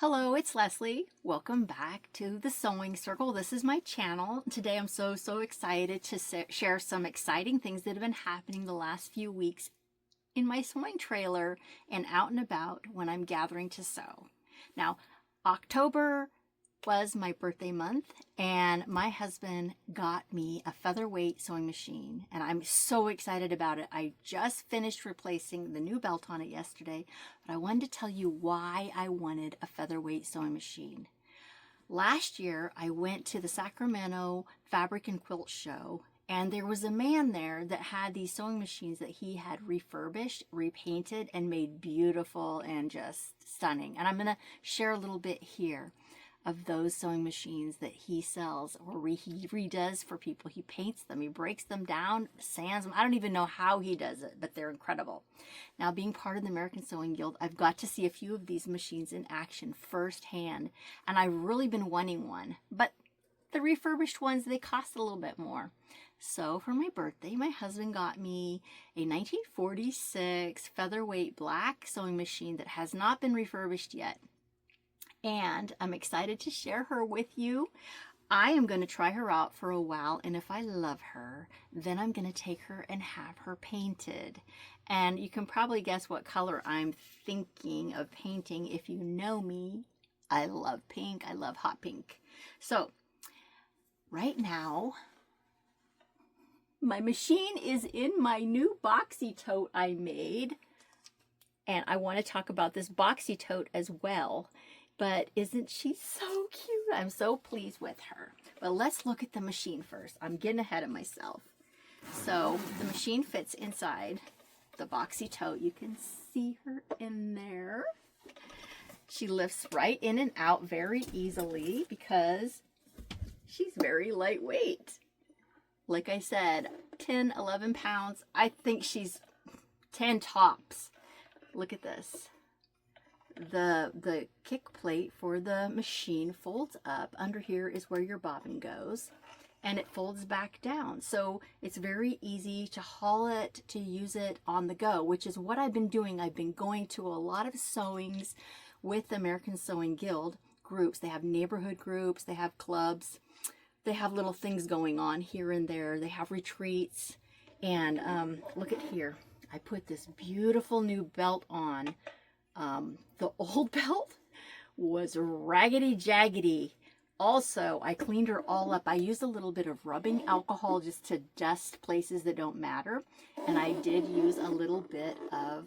Hello, it's Leslie. Welcome back to the Sewing Circle. This is my channel. Today I'm so excited to share some exciting things that have been happening the last few weeks in my sewing trailer and out and about when I'm gathering to sew. Now, October was my birthday month and my husband got me a Featherweight sewing machine and I'm so excited about it. I just finished replacing the new belt on it yesterday, but I wanted to tell you why I wanted a Featherweight sewing machine. Last year I went to the Sacramento Fabric and Quilt Show and there was a man there that had these sewing machines that he had refurbished, repainted, and made beautiful and just stunning. And I'm going to share a little bit here of those sewing machines that he sells or he redoes for people. He paints them, he breaks them down, sands them. I don't even know how he does it, but they're incredible. Now, being part of the American Sewing Guild, I've got to see a few of these machines in action firsthand, and I've really been wanting one. But the refurbished ones, they cost a little bit more. So for my birthday, my husband got me a 1946 Featherweight black sewing machine that has not been refurbished yet. And I'm excited to share her with you. I am going to try her out for a while, and if I love her, then I'm going to take her and have her painted. And you can probably guess what color I'm thinking of painting. If you know me, I love pink. I love hot pink. So right now, my machine is in my new boxy tote I made. And I want to talk about this boxy tote as well. But isn't she so cute? I'm so pleased with her. But let's look at the machine first. I'm getting ahead of myself. So the machine fits inside the boxy tote. You can see her in there. She lifts right in and out very easily because she's very lightweight. Like I said, 10, 11 pounds. I think she's 10 tops. Look at this. The kick plate for the machine folds up. Under here is where your bobbin goes, and it folds back down. So it's very easy to haul it, to use it on the go, which is what I've been doing. I've been going to a lot of sewings with the American Sewing Guild groups. They have neighborhood groups, they have clubs, they have little things going on here and there. They have retreats. And look at here. I put this beautiful new belt on. The old belt was raggedy jaggedy. Also, I cleaned her all up. I used a little bit of rubbing alcohol just to dust places that don't matter. And I did use a little bit of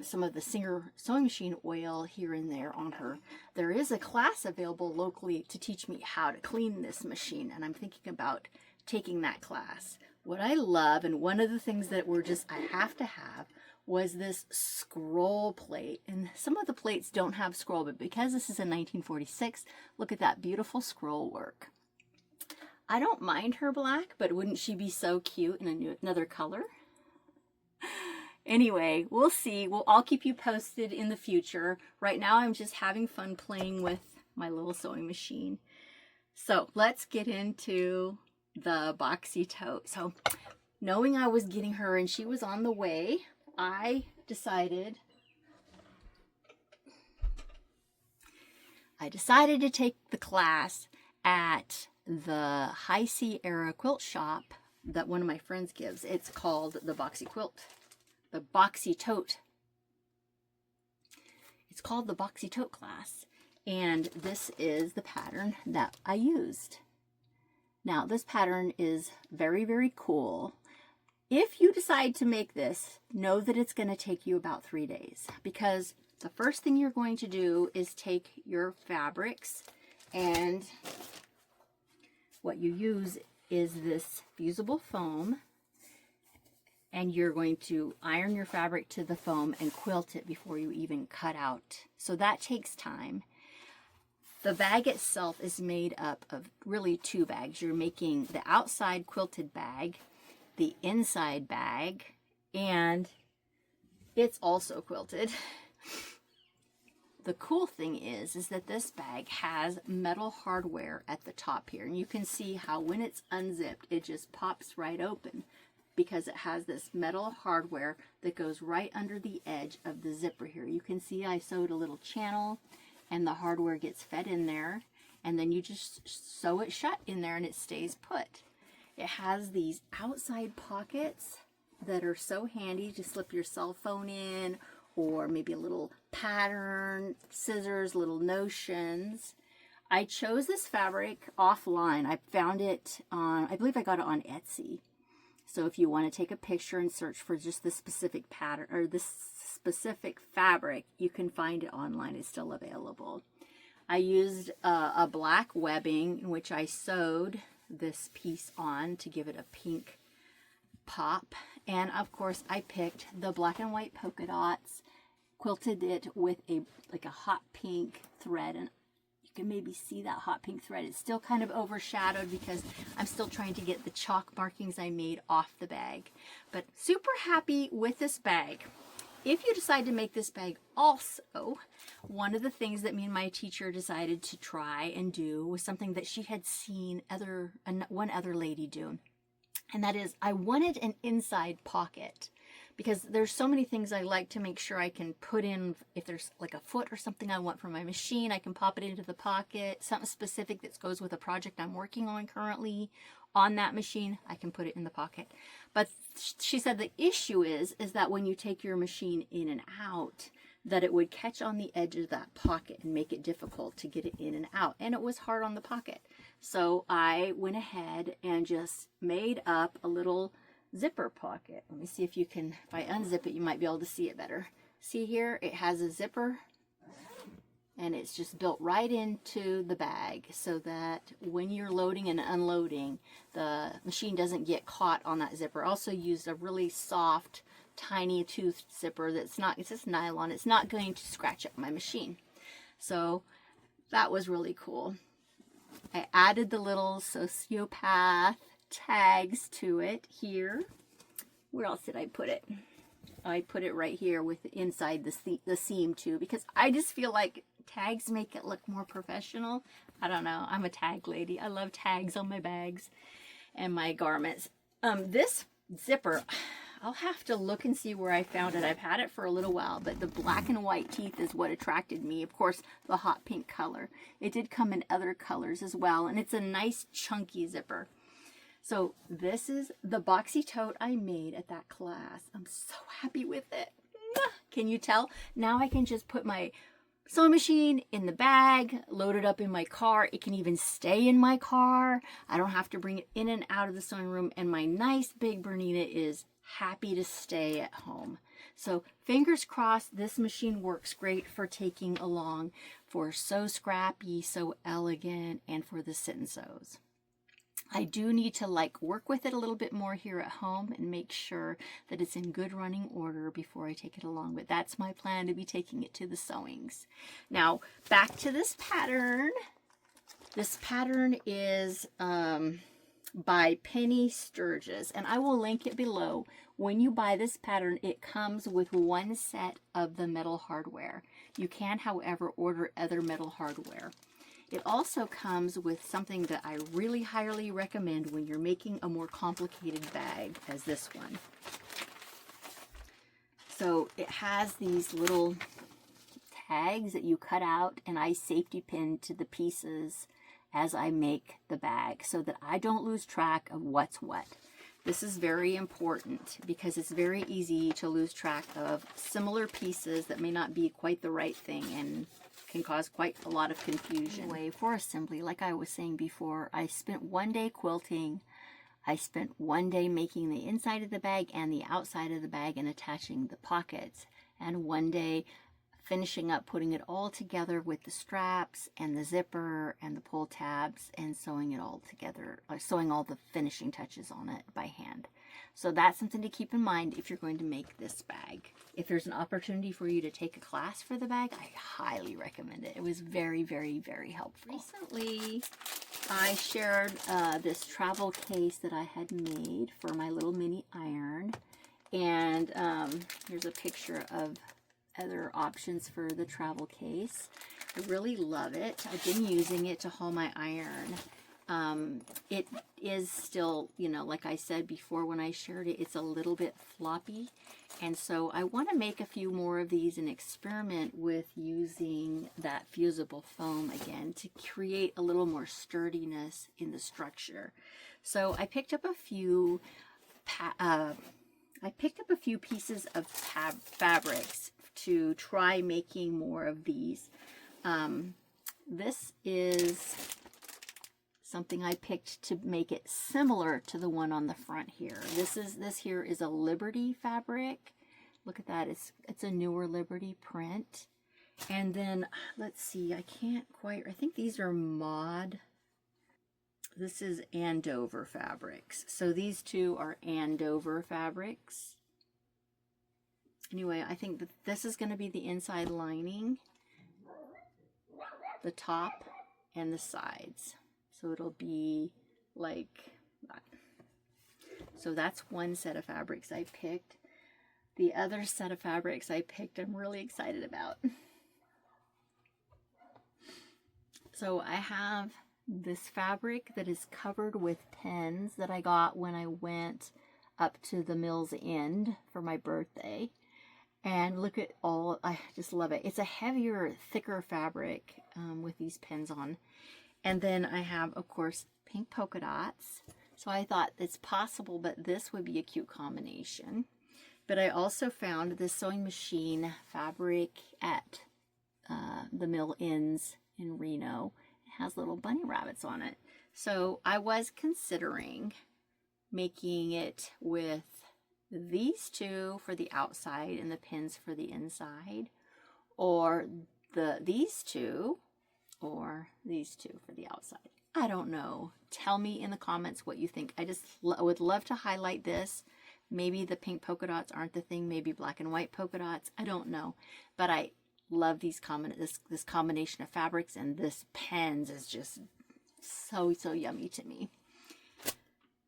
some of the Singer sewing machine oil here and there on her. There is a class available locally to teach me how to clean this machine, and I'm thinking about taking that class. What I love, and one of the things that I have to have, was this scroll plate. And some of the plates don't have scroll, but because this is a 1946, look at that beautiful scroll work. I don't mind her black, but wouldn't she be so cute in another color? Anyway, we'll see. I'll keep you posted in the future. Right now, I'm just having fun playing with my little sewing machine. So let's get into the boxy tote. So knowing I was getting her and she was on the way, I decided to take the class at the High Sea Era quilt shop that one of my friends gives. It's called the Boxy Tote. It's called the Boxy Tote class, and this is the pattern that I used. Now, this pattern is very, very cool. If you decide to make this, know that it's going to take you about 3 days, because the first thing you're going to do is take your fabrics, and what you use is this fusible foam, and you're going to iron your fabric to the foam and quilt it before you even cut out. So that takes time. The bag itself is made up of really 2 bags. You're making the outside quilted bag, the inside bag, and it's also quilted. The cool thing is that this bag has metal hardware at the top here, and you can see how when it's unzipped, it just pops right open because it has this metal hardware that goes right under the edge of the zipper here. You can see I sewed a little channel and the hardware gets fed in there, and then you just sew it shut in there and it stays put. It has these outside pockets that are so handy to slip your cell phone in, or maybe a little pattern, scissors, little notions. I chose this fabric offline. I found it on, I believe I got it on Etsy. So if you want to take a picture and search for just this specific pattern or this specific fabric, you can find it online. It's still available. I used a black webbing in which I sewed this piece on to give it a pink pop. And of course I picked the black and white polka dots, quilted it with a hot pink thread, and you can maybe see that hot pink thread. It's still kind of overshadowed because I'm still trying to get the chalk markings I made off the bag. But super happy with this bag. If you decide to make this bag also, one of the things that me and my teacher decided to try and do was something that she had seen one other lady do. And that is, I wanted an inside pocket, because there's so many things I like to make sure I can put in. If there's like a foot or something I want for my machine, I can pop it into the pocket. Something specific that goes with a project I'm working on currently on that machine, I can put it in the pocket. But she said the issue is that when you take your machine in and out, that it would catch on the edge of that pocket and make it difficult to get it in and out. And it was hard on the pocket. So I went ahead and just made up a little zipper pocket. Let me see if I unzip it, you might be able to see it better. See here, it has a zipper, and it's just built right into the bag so that when you're loading and unloading, the machine doesn't get caught on that zipper. I also used a really soft, tiny tooth zipper it's just nylon. It's not going to scratch up my machine. So that was really cool. I added the little sociopath tags to it here. Where else did I put it? I put it right here with inside the seam too, because I just feel like tags make it look more professional. I don't know. I'm a tag lady. I love tags on my bags and my garments. This zipper, I'll have to look and see where I found it. I've had it for a little while, but the black and white teeth is what attracted me. Of course, the hot pink color. It did come in other colors as well, and it's a nice chunky zipper. So this is the boxy tote I made at that class. I'm so happy with it. Can you tell? Now I can just put my sewing machine in the bag, load it up in my car. It can even stay in my car. I don't have to bring it in and out of the sewing room. And my nice big Bernina is happy to stay at home. So fingers crossed, this machine works great for taking along, for So Scrappy, So Elegant, and for the sit and sews. I do need to work with it a little bit more here at home and make sure that it's in good running order before I take it along. But that's my plan, to be taking it to the sewings. Now, back to this pattern. This pattern is by Penny Sturgis, and I will link it below. When you buy this pattern, it comes with one set of the metal hardware. You can, however, order other metal hardware. It also comes with something that I really highly recommend when you're making a more complicated bag, as this one. So it has these little tags that you cut out, and I safety pin to the pieces as I make the bag so that I don't lose track of what's what. This is very important because it's very easy to lose track of similar pieces that may not be quite the right thing and can cause quite a lot of confusion. Anyway, for assembly, like I was saying before, I spent one day quilting. I spent one day making the inside of the bag and the outside of the bag and attaching the pockets, and one day finishing up putting it all together with the straps and the zipper and the pull tabs and sewing it all together, sewing all the finishing touches on it by hand. So that's something to keep in mind if you're going to make this bag. If there's an opportunity for you to take a class for the bag, I highly recommend it. It was very, very, very helpful. Recently, I shared this travel case that I had made for my little mini iron. And here's a picture of other options for the travel case. I really love it. I've been using it to haul my iron. It is still, you know, like I said before when I shared it, it's a little bit floppy. And so I want to make a few more of these and experiment with using that fusible foam again to create a little more sturdiness in the structure. So I picked up a few pieces of fabrics to try making more of these. This is something I picked to make it similar to the one on the front here. This here is a Liberty fabric. Look at that. It's a newer Liberty print. And then let's see, I think these are mod. This is Andover fabrics. So these two are Andover fabrics. Anyway, I think that this is going to be the inside lining, the top, and the sides. So it'll be like that. So that's one set of fabrics I picked. The other set of fabrics I picked, I'm really excited about. So I have this fabric that is covered with pins that I got when I went up to the Mills End for my birthday. And look at all, I just love it. It's a heavier, thicker fabric with these pins on. And then I have, of course, pink polka dots. So I thought it's possible, but this would be a cute combination. But I also found this sewing machine fabric at the Mill Ends in Reno. It has little bunny rabbits on it. So I was considering making it with these two for the outside and the pins for the inside, or these two, or these two for the outside. I don't know. Tell me in the comments what you think. I just would love to highlight this. Maybe the pink polka dots aren't the thing. Maybe black and white polka dots. I don't know. But I love these this combination of fabrics, and this pens is just so yummy to me.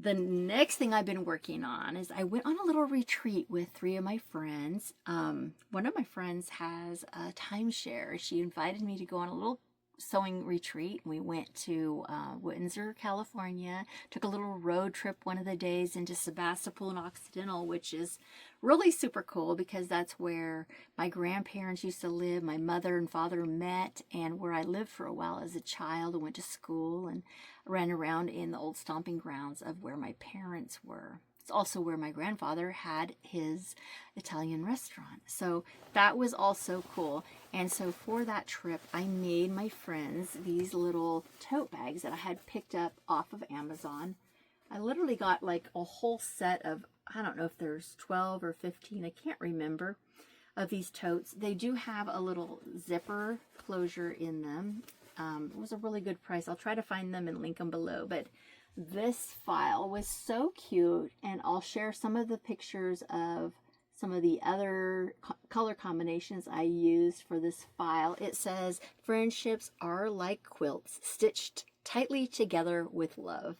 The next thing I've been working on is I went on a little retreat with 3 of my friends. One of my friends has a timeshare. She invited me to go on a little sewing retreat. We went to Windsor, California, took a little road trip one of the days into Sebastopol and Occidental, which is really super cool because that's where my grandparents used to live, my mother and father met, and where I lived for a while as a child and went to school and ran around in the old stomping grounds of where my parents were. It's also where my grandfather had his Italian restaurant. So that was also cool. And so for that trip, I made my friends these little tote bags that I had picked up off of Amazon. I literally got like a whole set of, I don't know if there's 12 or 15, I can't remember, of these totes. They do have a little zipper closure in them. It was a really good price. I'll try to find them and link them below. But this file was so cute, and I'll share some of the pictures of some of the other color combinations I used for this file. It says, "Friendships are like quilts, stitched tightly together with love."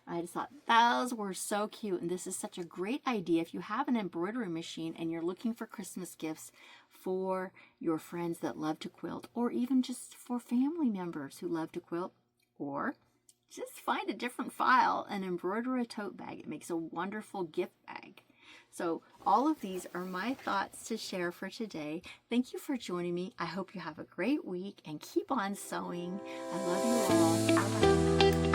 I just thought those were so cute, and this is such a great idea if you have an embroidery machine and you're looking for Christmas gifts for your friends that love to quilt, or even just for family members who love to quilt, or just find a different file and embroider a tote bag. It makes a wonderful gift bag. So all of these are my thoughts to share for today. Thank you for joining me. I hope you have a great week and keep on sewing. I love you all. Bye-bye.